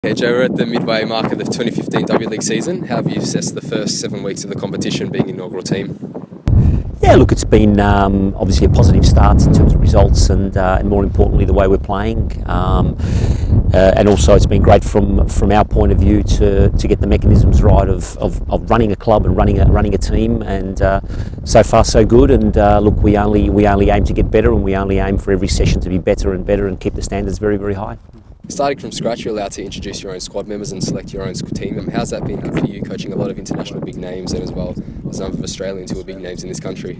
Okay, Joe, we're at the midway mark of the 2015 W-League season. How have you assessed the first 7 weeks of the competition being inaugural team? Yeah, look, it's been obviously a positive start in terms of results and more importantly the way we're playing. And also it's been great from our point of view to get the mechanisms right of running a club and running a team, and so far so good. And look, we only aim to get better, and we only aim for every session to be better and better and keep the standards very, very high. Starting from scratch, you're allowed to introduce your own squad members and select your own team. How's that been for you, coaching a lot of international big names and as well as a number of Australians who are big names in this country?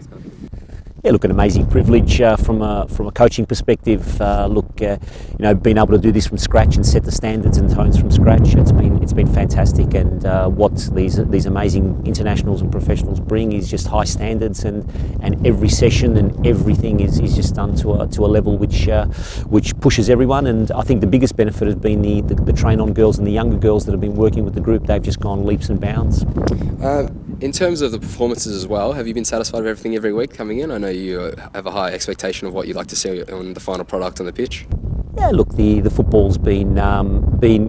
Yeah, look, an amazing privilege from a coaching perspective. Being able to do this from scratch and set the standards and tones from scratch, it's been fantastic. And what these amazing internationals and professionals bring is just high standards, and every session and everything is just done to a level which pushes everyone. And I think the biggest benefit has been the train-on girls and the younger girls that have been working with the group. They've just gone leaps and bounds. In terms of the performances as well, have you been satisfied with everything every week coming in? I know you have a high expectation of what you'd like to see on the final product on the pitch. Yeah, look, the football's been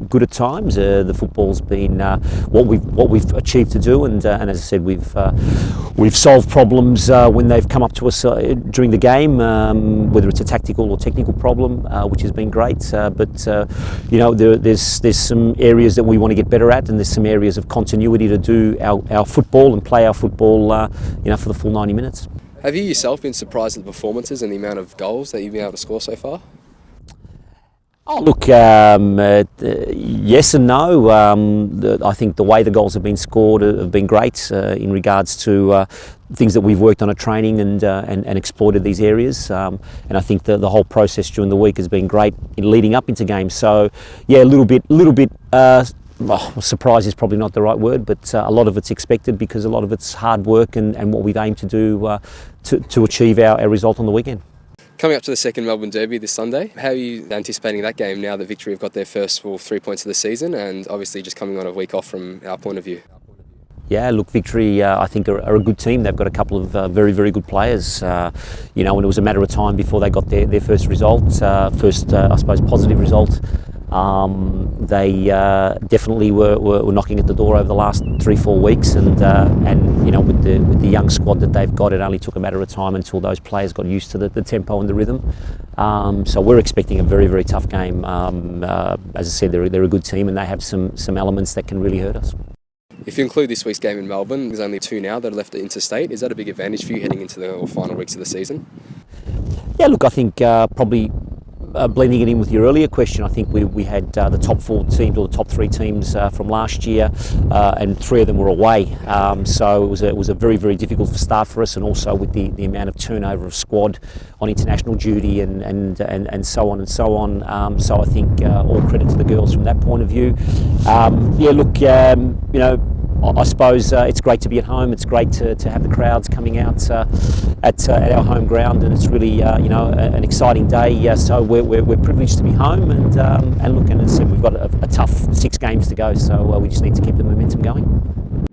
good at times. The football's been what we've achieved to do, and as I said, we've solved problems when they've come up to us during the game, whether it's a tactical or technical problem, which has been great. There's some areas that we want to get better at, and there's some areas of continuity to do our football and play our football, for the full 90 minutes. Have you yourself been surprised at the performances and the amount of goals that you've been able to score so far? Oh, look, yes and no. I think the way the goals have been scored have been great in regards to things that we've worked on at training and exploited these areas. And I think the whole process during the week has been great in leading up into games. So, yeah, a little bit. Surprise is probably not the right word, but a lot of it's expected because a lot of it's hard work and what we've aimed to do to achieve our result on the weekend. Coming up to the second Melbourne Derby this Sunday, how are you anticipating that game now that Victory have got their first 3 points of the season, and obviously just coming on a week off from our point of view? Yeah, look, Victory, I think, are a good team. They've got a couple of very, very good players. And it was a matter of time before they got their first result, I suppose, positive result. They definitely were knocking at the door over the last 3-4 weeks, and with the young squad that they've got, it only took a matter of time until those players got used to the tempo and the rhythm. So we're expecting a very, very tough game. As I said, they're a good team, and they have some elements that can really hurt us. If you include this week's game in Melbourne, there's only 2 now that are left interstate. Is that a big advantage for you heading into the final weeks of the season? Yeah, look, I think probably blending it in with your earlier question, I think we had the top 4 teams or the top 3 teams from last year, and 3 of them were away. So it was a very, very difficult start for us, and also with the amount of turnover of squad on international duty and so on and so on. So I think all credit to the girls from that point of view. I suppose it's great to be at home. It's great to have the crowds coming out at our home ground, and it's really an exciting day. So we're privileged to be home, and look, and as I said, we've got a tough 6 games to go. So we just need to keep the momentum going.